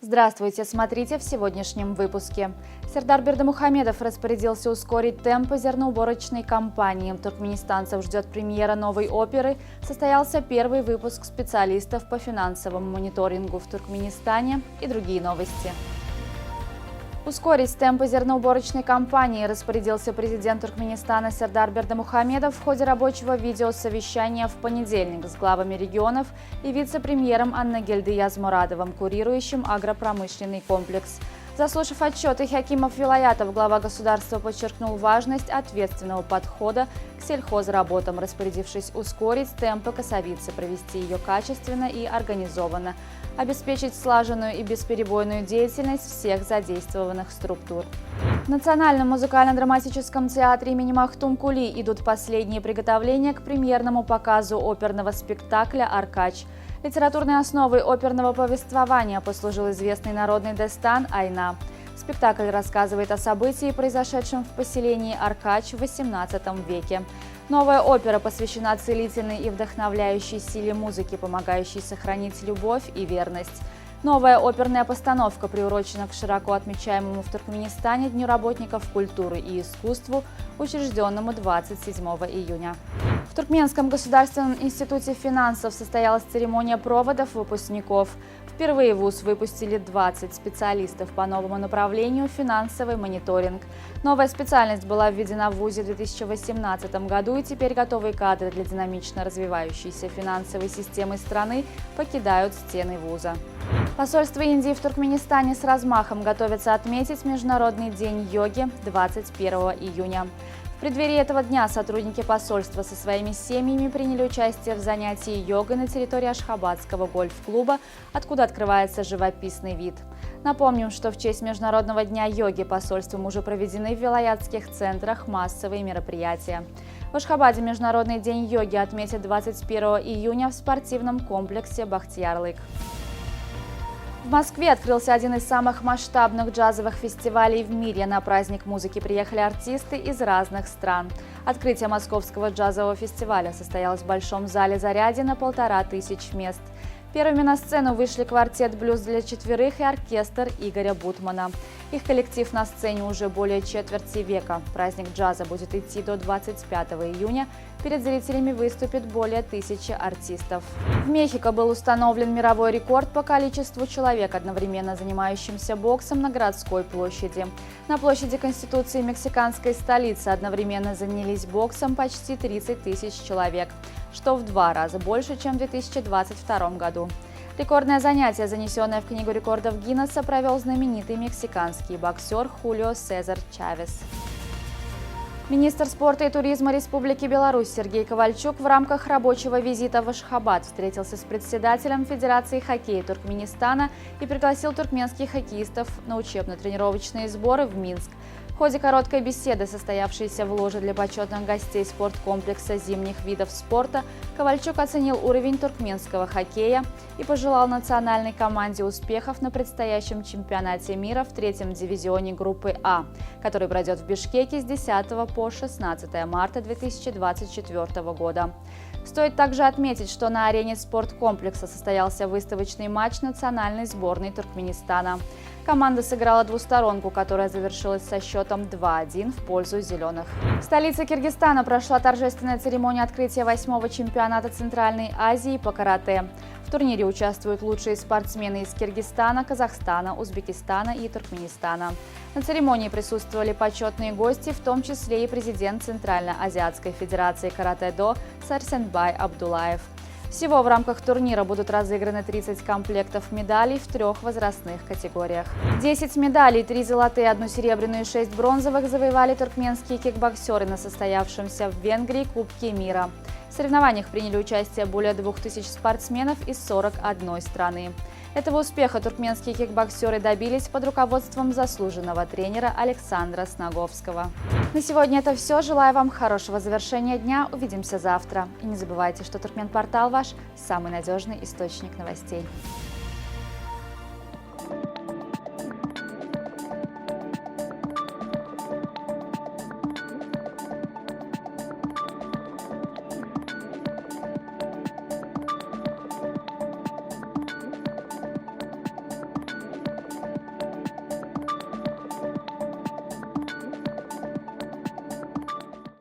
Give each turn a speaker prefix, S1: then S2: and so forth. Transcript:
S1: Здравствуйте, смотрите в сегодняшнем выпуске. Сердар Бердымухамедов распорядился ускорить темпы зерноуборочной кампании. Туркменистанцев ждет премьера новой оперы. Состоялся первый выпуск специалистов по финансовому мониторингу в Туркменистане и другие новости. Ускорить темпы зерноуборочной кампании распорядился президент Туркменистана Сердар Бердымухамедов в ходе рабочего видеосовещания в понедельник с главами регионов и вице-премьером Аннагельды Язмурадовым, курирующим агропромышленный комплекс. Заслушав отчеты хакимов вилаятов, глава государства подчеркнул важность ответственного подхода к сельхозработам, распорядившись ускорить темпы косовицы, провести ее качественно и организованно, обеспечить слаженную и бесперебойную деятельность всех задействованных структур. В Национальном музыкально-драматическом театре имени Махтум Кули идут последние приготовления к премьерному показу оперного спектакля «Аркач». Литературной основой оперного повествования послужил известный народный дестан «Айна». Спектакль рассказывает о событии, произошедшем в поселении Аркач в XVIII веке. Новая опера посвящена целительной и вдохновляющей силе музыки, помогающей сохранить любовь и верность. Новая оперная постановка приурочена к широко отмечаемому в Туркменистане Дню работников культуры и искусству, учрежденному 27 июня. В Туркменском государственном институте финансов состоялась церемония проводов выпускников. Впервые в ВУЗ выпустили 20 специалистов по новому направлению «Финансовый мониторинг». Новая специальность была введена в ВУЗе в 2018 году, и теперь готовые кадры для динамично развивающейся финансовой системы страны покидают стены ВУЗа. Посольство Индии в Туркменистане с размахом готовится отметить Международный день йоги 21 июня. В преддверии этого дня сотрудники посольства со своими семьями приняли участие в занятии йогой на территории Ашхабадского гольф-клуба, откуда открывается живописный вид. Напомним, что в честь Международного дня йоги посольством уже проведены в вилаятских центрах массовые мероприятия. В Ашхабаде Международный день йоги отметят 21 июня в спортивном комплексе «Бахтиярлык». В Москве открылся один из самых масштабных джазовых фестивалей в мире. На праздник музыки приехали артисты из разных стран. Открытие Московского джазового фестиваля состоялось в Большом зале «Зарядье» на 1500 мест. Первыми на сцену вышли квартет «Блюз для четверых» и оркестр Игоря Бутмана. Их коллектив на сцене уже более четверти века. Праздник джаза будет идти до 25 июня. Перед зрителями выступит более 1000 артистов. В Мехико был установлен мировой рекорд по количеству человек, одновременно занимающимся боксом на городской площади. На площади Конституции мексиканской столицы одновременно занялись боксом почти 30 000 человек, что в 2 раза больше, чем в 2022 году. Рекордное занятие, занесенное в Книгу рекордов Гиннесса, провел знаменитый мексиканский боксер Хулио Сезар Чавес. Министр спорта и туризма Республики Беларусь Сергей Ковальчук в рамках рабочего визита в Ашхабад встретился с председателем Федерации хоккея Туркменистана и пригласил туркменских хоккеистов на учебно-тренировочные сборы в Минск. В ходе короткой беседы, состоявшейся в ложе для почетных гостей спорткомплекса зимних видов спорта, Ковальчук оценил уровень туркменского хоккея и пожелал национальной команде успехов на предстоящем чемпионате мира в 3-м дивизионе группы А, который пройдет в Бишкеке с 10 по 16 марта 2024 года. Стоит также отметить, что на арене спорткомплекса состоялся выставочный матч национальной сборной Туркменистана. Команда сыграла двусторонку, которая завершилась со счетом 2-1 в пользу зеленых. В столице Киргизстана прошла торжественная церемония открытия 8-го чемпионата Центральной Азии по карате. В турнире участвуют лучшие спортсмены из Киргизстана, Казахстана, Узбекистана и Туркменистана. На церемонии присутствовали почетные гости, в том числе и президент Центральноазиатской федерации каратэ-до Сарсенбай Абдулаев. Всего в рамках турнира будут разыграны 30 комплектов медалей в 3 возрастных категориях. 10 медалей, 3 золотые, 1 серебряную и 6 бронзовых завоевали туркменские кикбоксеры на состоявшемся в Венгрии Кубке мира. В соревнованиях приняли участие более 2000 спортсменов из 41 страны. Этого успеха туркменские кикбоксеры добились под руководством заслуженного тренера Александра Снаговского. На сегодня это все. Желаю вам хорошего завершения дня. Увидимся завтра. И не забывайте, что Туркменпортал ваш самый надежный источник новостей.